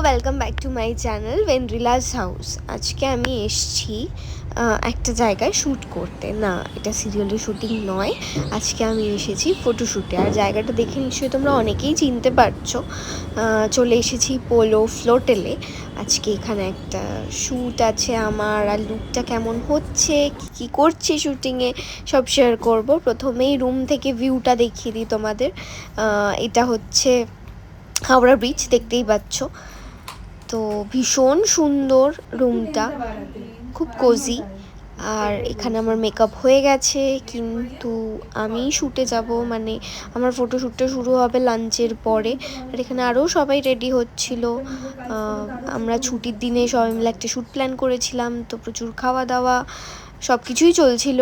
Welcome back to my channel ভেন্ড্রিলাস house. আজকে আমি এসছি একটা জায়গায় শ্যুট করতে। না, এটা সিরিয়ালের শ্যুটিং নয়, আজকে আমি এসেছি ফটোশ্যুটে। আর জায়গাটা দেখে নিশ্চয়ই তোমরা অনেকেই চিনতে পারছো। চলে এসেছি পোলো ফ্লোটেলে। আজকে এখানে একটা শ্যুট আছে আমার, আর লুকটা কেমন হচ্ছে, কী করছি শ্যুটিংয়ে সব শেয়ার করব। প্রথমেই রুম থেকে ভিউটা দেখিয়ে দিই তোমাদের। এটা হচ্ছে হাওড়া ব্রিজ, দেখতেই পাচ্ছ। তো ভীষণ সুন্দর রুমটা, খুব কোজি। আর এখানে আমার মেকআপ হয়ে গেছে, কিন্তু আমি শ্যুটে যাব, মানে আমার ফটোশ্যুটটা শুরু হবে লাঞ্চের পরে। আর এখানে আরও সবাই রেডি হচ্ছিল। আমরা ছুটির দিনে সবাই মিলে একটা শ্যুট প্ল্যান করেছিলাম, তো প্রচুর খাওয়া দাওয়া সব কিছুই চলছিল।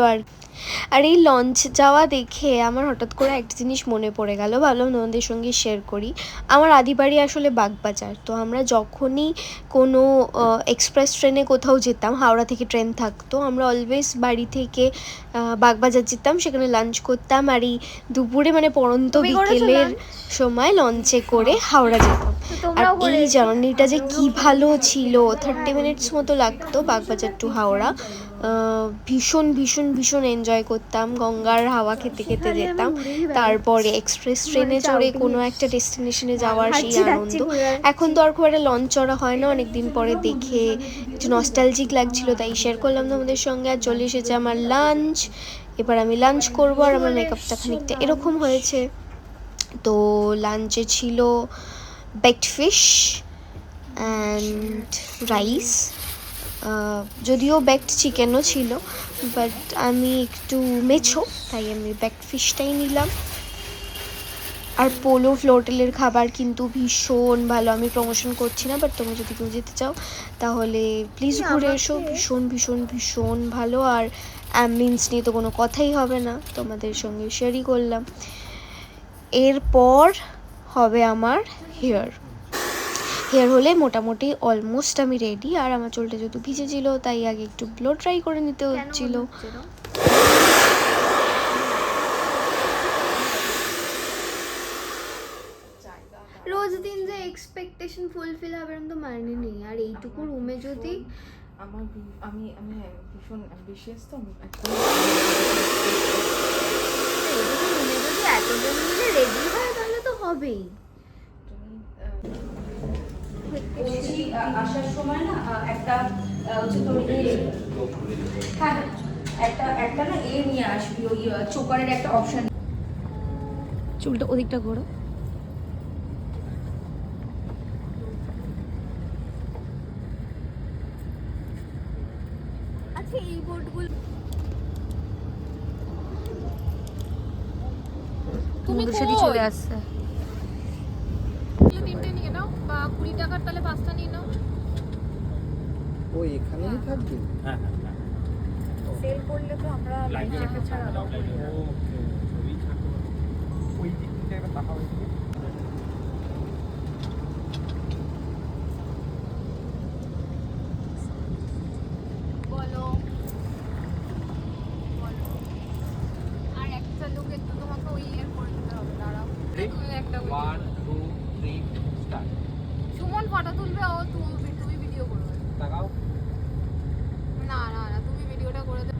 আর এই লঞ্চ যাওয়া দেখে আমার হঠাৎ করে একটা জিনিস মনে পড়ে গেল, ভাবলাম তোমাদের সঙ্গে শেয়ার করি। আমার আদি বাড়ি আসলে বাগবাজার। তো আমরা যখনই কোনো এক্সপ্রেস ট্রেনে কোথাও যেতাম, হাওড়া থেকে ট্রেন থাকতো, আমরা অলওয়েজ বাড়ি থেকে বাগবাজার যেতাম, সেখানে লাঞ্চ করতাম। আর এই দুপুরে মানে পড়ন্ত বিকেলের সময় লঞ্চে করে হাওড়া যেতাম। আর এই জার্নিটা যে কী ভালো ছিল, 30 মিনিটস মতো লাগতো বাগবাজার টু হাওড়া। ভীষণ ভীষণ ভীষণ এনজয় করতাম, গঙ্গার হাওয়া খেতে খেতে যেতাম। তারপরে এক্সপ্রেস ট্রেনে চড়ে কোনো একটা ডেস্টিনেশনে যাওয়ার সেই আনন্দ। এখন তো আর খুব একটা লঞ্চ চড়া হয় না, অনেকদিন পরে দেখে একটু নস্টালজিক লাগছিল, তাই শেয়ার করলাম তোমাদের সঙ্গে। আর চলে এসেছে আমার লাঞ্চ। এবার আমি লাঞ্চ করবো, আর আমার মেকআপটা খানিকটা এরকম হয়েছে। তো লাঞ্চে ছিল বেকড ফিশ অ্যান্ড রাইস, যদিও বেকড চিকেনও ছিল, বাট আমি একটু মেছো, তাই আমি বেকড ফিশটাই নিলাম। আর পোলো ফ্লোটেলের খাবার কিন্তু ভীষণ ভালো। আমি প্রমোশন করছি না, বাট তোমরা যদি কেউ যেতে চাও তাহলে প্লিজ ঘুরে এসো। ভীষণ ভীষণ ভীষণ ভালো। আর অ্যাম্বিয়েন্স নিয়ে তো কোনো কথাই হবে না, তোমাদের সঙ্গে শেয়ারই করলাম। এরপর হবে আমার হেয়ার হলে মোটামুটি অলমোস্ট আমি রেডি। আর আমার চুলটা যেহেতু ভিজেছিল, তাই আগে একটু ব্লো ট্রাই করে নিতে হচ্ছিল। রোজ দিন যে এক্সপেকটেশন ফুলফিল হবে তো মানে নেই। আর এইটুকু রুমে যদি আমি ভীষণ অ্যাম্বিশিয়াস, তো আমি রুমে যদি এতজন মিলে রেডি হয় তাহলে তো হবেই। আসার সময় না একটা হচ্ছে তোর হ্যাঁ একটা না নিয়ে আসবি, ওই চোকারের একটা অপশন। চুলটা ওদিকটা ঘোরো। আচ্ছা, এই বোর্ডগুলো তুমি সাথে চলে আসছে। তিনটে নিয়ে নাও, বা 20 টাকার তাহলে 5টা নিয়ে নাও। ওই এখানেই থাকবে। হ্যাঁ সেল করলে তো আমরা লাইভ চ্যাটে ছাড়া দাও। ওই দিক থেকে একটা টাকা হয়েছে। বলো আর একটা লোক একটু তোমাকে ওই ইয়ার করে দিতে হবে। দাঁড়াও একটা 1 2 3 স্টার্ট। সুমন ফটো তুলবে, ও তুমি ভিডিও করবে। তাকাও। না তুমি ভিডিওটা করে দাও।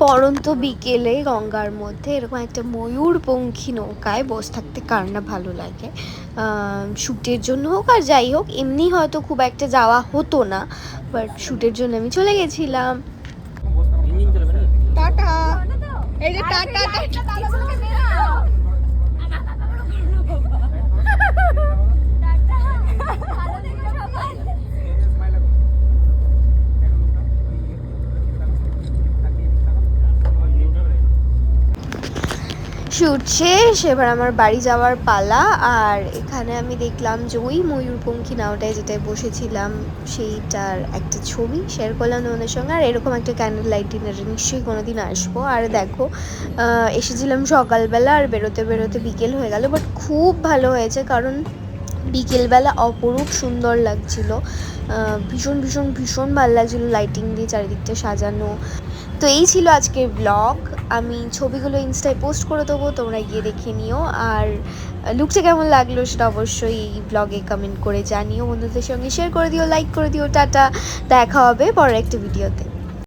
পড়ন্ত বিকেলে গঙ্গার মধ্যে এরকম একটা ময়ূরপঙ্খী নৌকায় বসে থাকতে কার না ভালো লাগে। শ্যুটের জন্য হোক আর যাই হোক, এমনি হয়তো খুব একটা যাওয়া হতো না, বাট শ্যুটের জন্য আমি চলে গেছিলাম। টাটা, এই যে টাটা শুট শেষ, এবার আমার বাড়ি যাওয়ার পালা। আর এখানে আমি দেখলাম যে ওই ময়ূরপঙ্খী নাওটায় যেটায় বসেছিলাম সেইটার একটা ছবি শেয়ার করলাম তোমাদের সঙ্গে। আর এরকম একটা ক্যান্ডেল লাইট ডিনারে নিশ্চয়ই কোনো দিন আসবো। আর দেখো এসেছিলাম সকালবেলা, আর বেরোতে বেরোতে বিকেল হয়ে গেল, বাট খুব ভালো হয়েছে কারণ বিকেলবেলা অপরূপ সুন্দর লাগছিল। ভীষণ ভীষণ ভীষণ ভালো লাগছিলো লাইটিং দিয়ে চারিদিকটা সাজানো। তো এই ছিল আজকের ব্লগ। আমি ছবিগুলো ইনস্টায় পোস্ট করে দেবো, তোমরা গিয়ে দেখে নিও। আর লুকটা কেমন লাগলো সেটা অবশ্যই এই ব্লগে কমেন্ট করে জানিও, বন্ধুদের সঙ্গে শেয়ার করে দিও, লাইক করে দিও। টাটা, দেখা হবে পরের একটা ভিডিওতে।